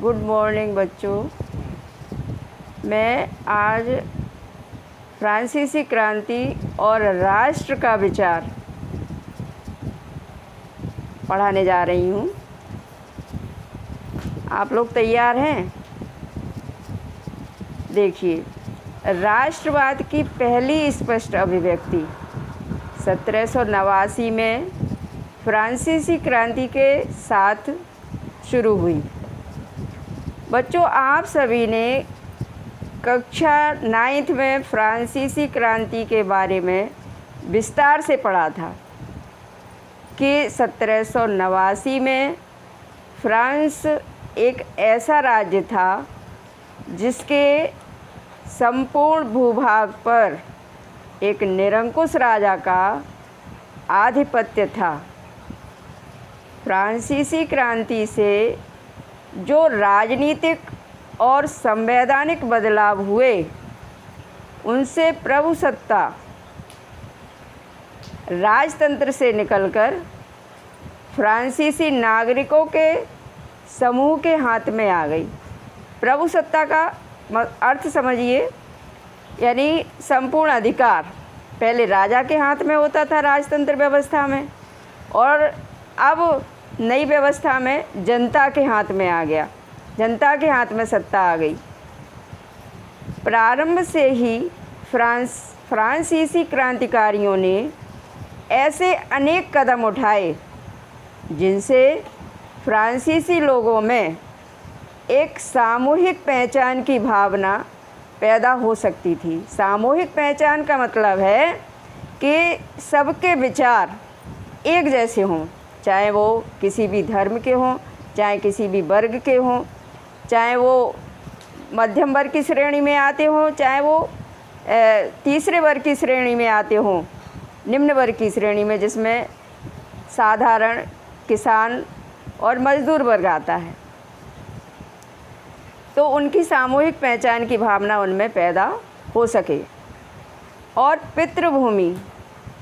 Good morning बच्चों। मैं आज फ्रांसीसी क्रांति और राष्ट्र का विचार पढ़ाने जा रही हूँ। आप लोग तैयार हैं? देखिए, राष्ट्रवाद की पहली स्पष्ट अभिव्यक्ति 1789 में फ्रांसीसी क्रांति के साथ शुरू हुई। बच्चों, आप सभी ने कक्षा 9th में फ्रांसीसी क्रांति के बारे में विस्तार से पढ़ा था कि 1789 में फ्रांस एक ऐसा राज्य था जिसके संपूर्ण भूभाग पर एक निरंकुश राजा का आधिपत्य था। फ्रांसीसी क्रांति से जो राजनीतिक और संवैधानिक बदलाव हुए, उनसे प्रभुसत्ता राजतंत्र से निकलकर फ्रांसीसी नागरिकों के समूह के हाथ में आ गई। प्रभुसत्ता का अर्थ समझिए, यानी संपूर्ण अधिकार पहले राजा के हाथ में होता था राजतंत्र व्यवस्था में, और अब नई व्यवस्था में जनता के हाथ में आ गया। जनता के हाथ में सत्ता आ गई। प्रारंभ से ही फ्रांसीसी क्रांतिकारियों ने ऐसे अनेक कदम उठाए जिनसे फ्रांसीसी लोगों में एक सामूहिक पहचान की भावना पैदा हो सकती थी। सामूहिक पहचान का मतलब है कि सबके विचार एक जैसे हों, चाहे वो किसी भी धर्म के हों, चाहे किसी भी वर्ग के हों, चाहे वो मध्यम वर्ग की श्रेणी में आते हों, चाहे वो तीसरे वर्ग की श्रेणी में आते हों, निम्न वर्ग की श्रेणी में जिसमें साधारण किसान और मजदूर वर्ग आता है। तो उनकी सामूहिक पहचान की भावना उनमें पैदा हो सके और पितृभूमि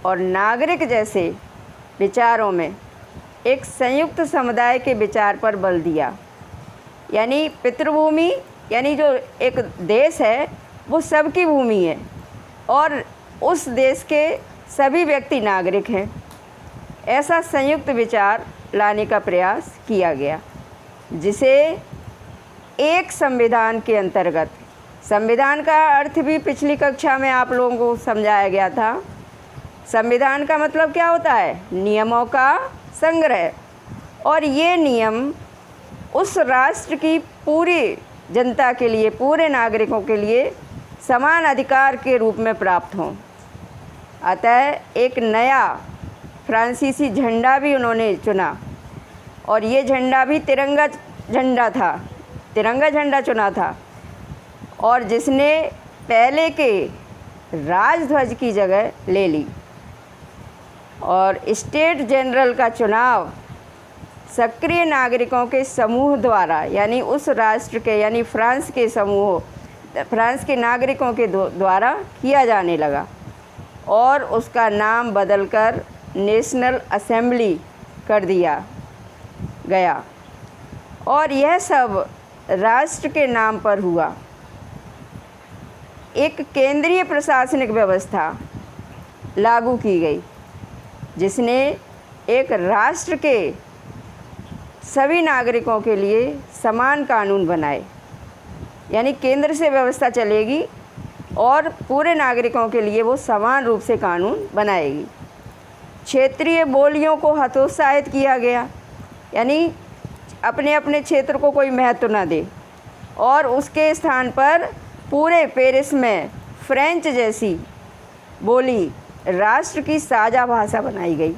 और नागरिक जैसे विचारों में एक संयुक्त समुदाय के विचार पर बल दिया। यानी पितृभूमि यानी जो एक देश है वो सबकी भूमि है और उस देश के सभी व्यक्ति नागरिक हैं। ऐसा संयुक्त विचार लाने का प्रयास किया गया, जिसे एक संविधान के अंतर्गत, संविधान का अर्थ भी पिछली कक्षा में आप लोगों को समझाया गया था। संविधान का मतलब क्या होता है? नियमों का संग्रह। और ये नियम उस राष्ट्र की पूरी जनता के लिए, पूरे नागरिकों के लिए समान अधिकार के रूप में प्राप्त हों। अतः एक नया फ्रांसीसी झंडा भी उन्होंने चुना, और ये झंडा भी तिरंगा झंडा था, तिरंगा झंडा चुना था, और जिसने पहले के राजध्वज की जगह ले ली। और स्टेट जनरल का चुनाव सक्रिय नागरिकों के समूह द्वारा, यानी उस राष्ट्र के, यानी फ्रांस के समूह, फ्रांस के नागरिकों के द्वारा किया जाने लगा, और उसका नाम बदलकर नेशनल असेंबली कर दिया गया। और यह सब राष्ट्र के नाम पर हुआ। एक केंद्रीय प्रशासनिक व्यवस्था लागू की गई, जिसने एक राष्ट्र के सभी नागरिकों के लिए समान कानून बनाए। यानी केंद्र से व्यवस्था चलेगी और पूरे नागरिकों के लिए वो समान रूप से कानून बनाएगी। क्षेत्रीय बोलियों को हतोत्साहित किया गया, यानी अपने अपने क्षेत्र को कोई महत्व न दे, और उसके स्थान पर पूरे पेरिस में फ्रेंच जैसी बोली राष्ट्र की साझा भाषा बनाई गई।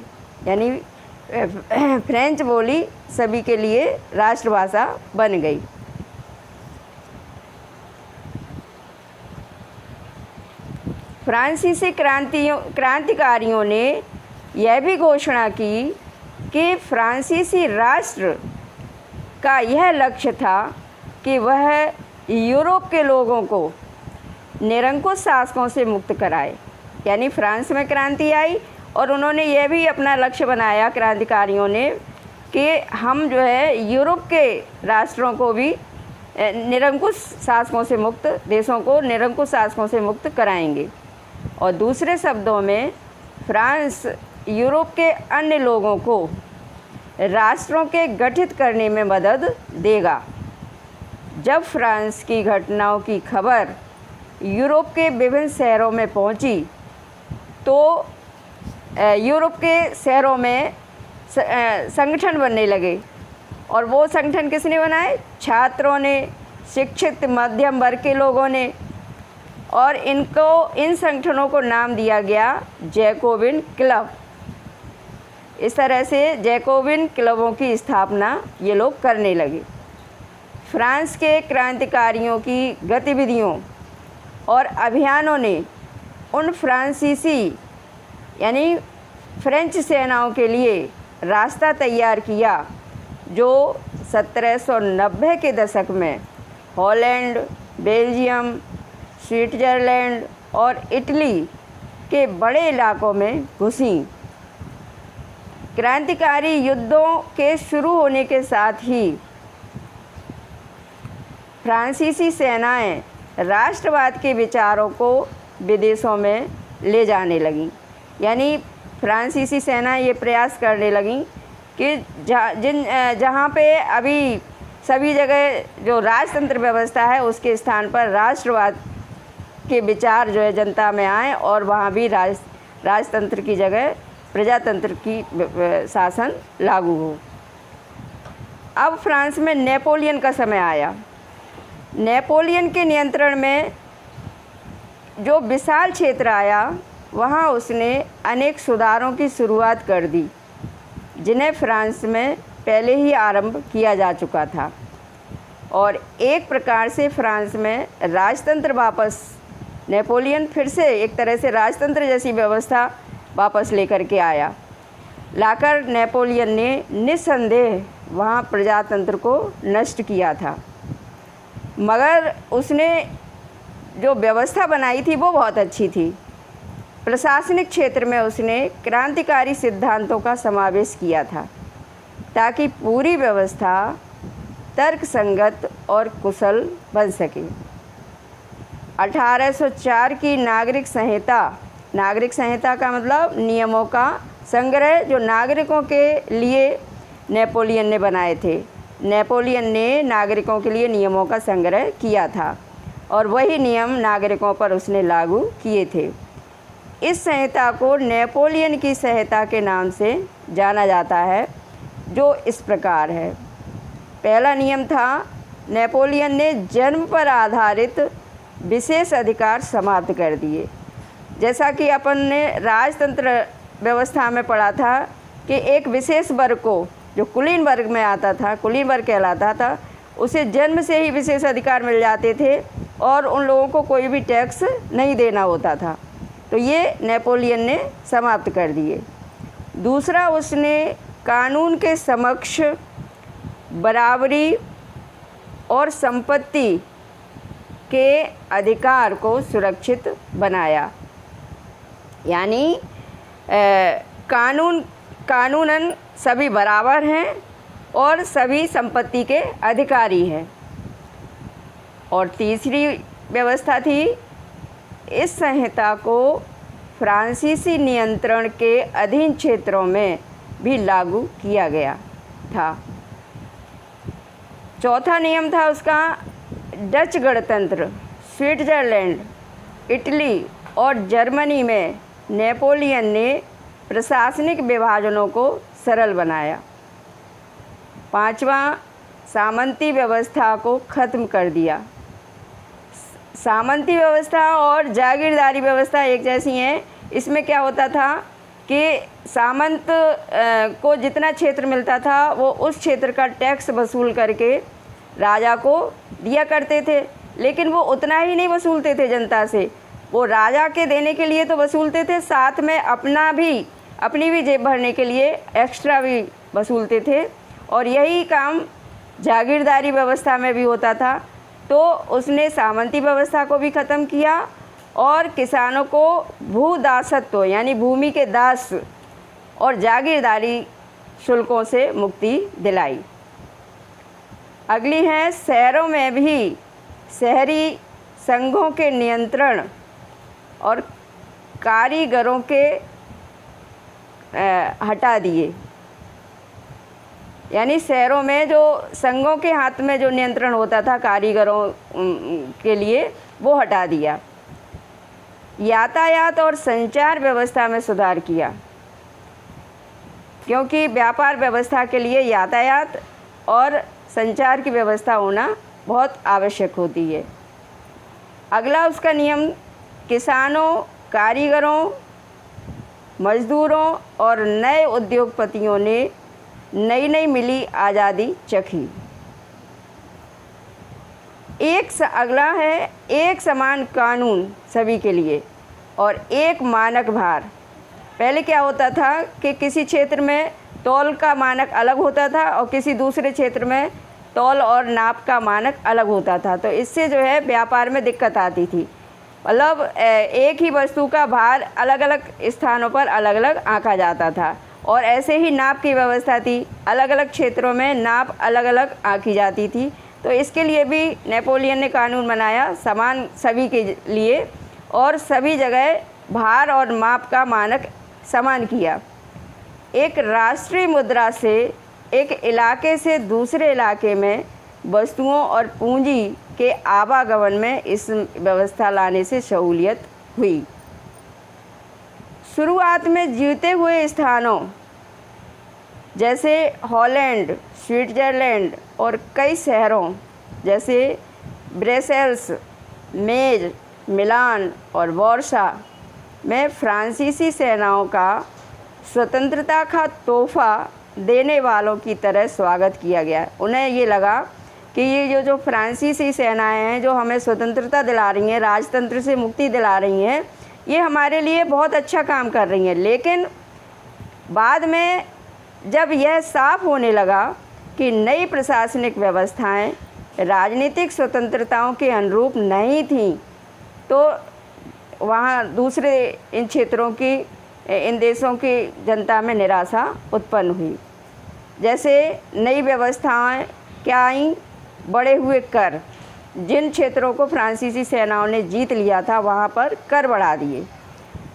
यानी फ्रेंच बोली सभी के लिए राष्ट्रभाषा बन गई। फ्रांसीसी क्रांतिकारियों ने यह भी घोषणा की कि फ्रांसीसी राष्ट्र का यह लक्ष्य था कि वह यूरोप के लोगों को निरंकुश शासकों से मुक्त कराए। यानी फ्रांस में क्रांति आई और उन्होंने यह भी अपना लक्ष्य बनाया, क्रांतिकारियों ने, कि हम जो है यूरोप के राष्ट्रों को भी निरंकुश शासकों से मुक्त, देशों को निरंकुश शासकों से मुक्त कराएंगे। और दूसरे शब्दों में फ्रांस यूरोप के अन्य लोगों को राष्ट्रों के गठित करने में मदद देगा। जब फ्रांस की घटनाओं की खबर यूरोप के विभिन्न शहरों में पहुंची तो यूरोप के शहरों में संगठन बनने लगे। और वो संगठन किसने बनाए? छात्रों ने, शिक्षित मध्यम वर्ग के लोगों ने। और इन संगठनों को नाम दिया गया जैकोबिन क्लब। इस तरह से जैकोबिन क्लबों की स्थापना ये लोग करने लगे। फ्रांस के क्रांतिकारियों की गतिविधियों और अभियानों ने उन फ्रांसीसी यानी फ्रेंच सेनाओं के लिए रास्ता तैयार किया जो 1790 के दशक में हॉलैंड, बेल्जियम, स्विट्ज़रलैंड और इटली के बड़े इलाकों में घुसी। क्रांतिकारी युद्धों के शुरू होने के साथ ही फ्रांसीसी सेनाएं राष्ट्रवाद के विचारों को विदेशों में ले जाने लगीं। यानी फ्रांसीसी सेनाएं ये प्रयास करने लगीं कि जहाँ पे अभी सभी जगह जो राजतंत्र व्यवस्था है उसके स्थान पर राष्ट्रवाद के विचार जो है जनता में आए और वहाँ भी राजतंत्र की जगह प्रजातंत्र की शासन लागू हो। अब फ्रांस में नेपोलियन का समय आया। नेपोलियन के नियंत्रण में जो विशाल क्षेत्र आया वहाँ उसने अनेक सुधारों की शुरुआत कर दी जिन्हें फ्रांस में पहले ही आरंभ किया जा चुका था। और एक प्रकार से फ्रांस में राजतंत्र वापस, नेपोलियन फिर से एक तरह से राजतंत्र जैसी व्यवस्था वापस लेकर के आया। लाकर नेपोलियन ने निस्संदेह वहाँ प्रजातंत्र को नष्ट किया था, मगर उसने जो व्यवस्था बनाई थी वो बहुत अच्छी थी। प्रशासनिक क्षेत्र में उसने क्रांतिकारी सिद्धांतों का समावेश किया था ताकि पूरी व्यवस्था तर्कसंगत और कुशल बन सके। 1804 की नागरिक संहिता का मतलब नियमों का संग्रह जो नागरिकों के लिए नेपोलियन ने बनाए थे। नेपोलियन ने नागरिकों के लिए नियमों का संग्रह किया था और वही नियम नागरिकों पर उसने लागू किए थे। इस संहिता को नेपोलियन की संहिता के नाम से जाना जाता है, जो इस प्रकार है। पहला नियम था, नेपोलियन ने जन्म पर आधारित विशेष अधिकार समाप्त कर दिए। जैसा कि अपन ने राजतंत्र व्यवस्था में पढ़ा था कि एक विशेष वर्ग को, जो कुलीन वर्ग में आता था, कुलीन वर्ग कहलाता था, उसे जन्म से ही विशेष अधिकार मिल जाते थे और उन लोगों को कोई भी टैक्स नहीं देना होता था। तो ये नेपोलियन ने समाप्त कर दिए। दूसरा, उसने कानून के समक्ष बराबरी और संपत्ति के अधिकार को सुरक्षित बनाया। यानी कानूनन सभी बराबर हैं और सभी संपत्ति के अधिकारी हैं। और तीसरी व्यवस्था थी, इस संहिता को फ्रांसीसी नियंत्रण के अधीन क्षेत्रों में भी लागू किया गया था। चौथा नियम था उसका, डच गणतंत्र, स्विट्ज़रलैंड, इटली और जर्मनी में नेपोलियन ने प्रशासनिक विभाजनों को सरल बनाया। पांचवा, सामंती व्यवस्था को ख़त्म कर दिया। सामंती व्यवस्था और जागीरदारी व्यवस्था एक जैसी हैं। इसमें क्या होता था कि सामंत को जितना क्षेत्र मिलता था वो उस क्षेत्र का टैक्स वसूल करके राजा को दिया करते थे, लेकिन वो उतना ही नहीं वसूलते थे जनता से। वो राजा के देने के लिए तो वसूलते थे, साथ में अपनी भी जेब भरने के लिए एक्स्ट्रा भी वसूलते थे। और यही काम जागीरदारी व्यवस्था में भी होता था। तो उसने सामंती व्यवस्था को भी ख़त्म किया और किसानों को भूदासत्व यानी भूमि के दास और जागीरदारी शुल्कों से मुक्ति दिलाई। अगली है, शहरों में भी शहरी संघों के नियंत्रण और कारीगरों के हटा दिए। यानी शहरों में जो संघों के हाथ में जो नियंत्रण होता था कारीगरों के लिए, वो हटा दिया। यातायात और संचार व्यवस्था में सुधार किया, क्योंकि व्यापार व्यवस्था के लिए यातायात और संचार की व्यवस्था होना बहुत आवश्यक होती है। अगला उसका नियम, किसानों, कारीगरों, मजदूरों और नए उद्योगपतियों ने नई नई मिली आज़ादी चखी। अगला है, एक समान कानून सभी के लिए और एक मानक भार। पहले क्या होता था कि किसी क्षेत्र में तौल का मानक अलग होता था और किसी दूसरे क्षेत्र में तौल और नाप का मानक अलग होता था, तो इससे जो है व्यापार में दिक्कत आती थी। मतलब एक ही वस्तु का भार अलग अलग स्थानों पर अलग अलग आंका जाता था, और ऐसे ही नाप की व्यवस्था थी, अलग अलग क्षेत्रों में नाप अलग अलग आंकी जाती थी। तो इसके लिए भी नेपोलियन ने कानून बनाया, समान सभी के लिए, और सभी जगह भार और माप का मानक समान किया। एक राष्ट्रीय मुद्रा से एक इलाके से दूसरे इलाके में वस्तुओं और पूंजी के आवागमन में इस व्यवस्था लाने से सहूलियत हुई। शुरुआत में जीते हुए स्थानों जैसे हॉलैंड, स्विट्ज़रलैंड और कई शहरों जैसे ब्रसेल्स, मेज, मिलान और वार्सा में फ्रांसीसी सेनाओं का स्वतंत्रता का तोहफा देने वालों की तरह स्वागत किया गया। उन्हें ये लगा कि ये जो फ्रांसीसी सेनाएं हैं, जो हमें स्वतंत्रता दिला रही हैं, राजतंत्र से मुक्ति दिला रही हैं, ये हमारे लिए बहुत अच्छा काम कर रही हैं। लेकिन बाद में जब यह साफ होने लगा कि नई प्रशासनिक व्यवस्थाएं राजनीतिक स्वतंत्रताओं के अनुरूप नहीं थीं, तो वहाँ दूसरे इन क्षेत्रों की, इन देशों की जनता में निराशा उत्पन्न हुई। जैसे नई व्यवस्थाएं क्या आईं, बढ़े हुए कर, जिन क्षेत्रों को फ्रांसीसी सेनाओं ने जीत लिया था वहाँ पर कर बढ़ा दिए।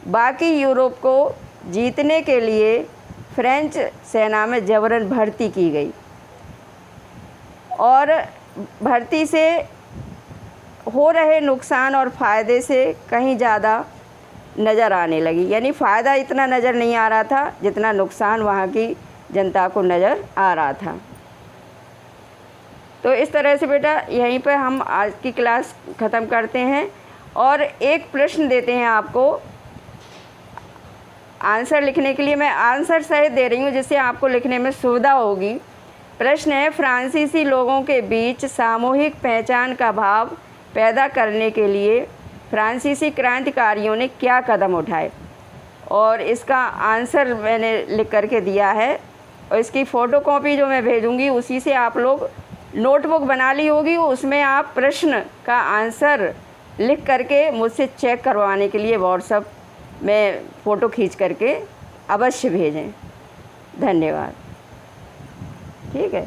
बाकी यूरोप को जीतने के लिए फ्रेंच सेना में जबरन भर्ती की गई और भर्ती से हो रहे नुकसान और फ़ायदे से कहीं ज़्यादा नज़र आने लगी। यानी फ़ायदा इतना नज़र नहीं आ रहा था जितना नुकसान वहाँ की जनता को नज़र आ रहा था। तो इस तरह से बेटा यहीं पर हम आज की क्लास ख़त्म करते हैं और एक प्रश्न देते हैं आपको आंसर लिखने के लिए। मैं आंसर सहित दे रही हूँ जिससे आपको लिखने में सुविधा होगी। प्रश्न है, फ्रांसीसी लोगों के बीच सामूहिक पहचान का भाव पैदा करने के लिए फ्रांसीसी क्रांतिकारियों ने क्या कदम उठाए? और इसका आंसर मैंने लिख करके दिया है और इसकी फ़ोटोकॉपी जो मैं भेजूँगी उसी से आप लोग नोटबुक बना ली होगी, उसमें आप प्रश्न का आंसर लिख करके मुझसे चेक करवाने के लिए व्हाट्सएप में फ़ोटो खींच करके अवश्य भेजें। धन्यवाद। ठीक है।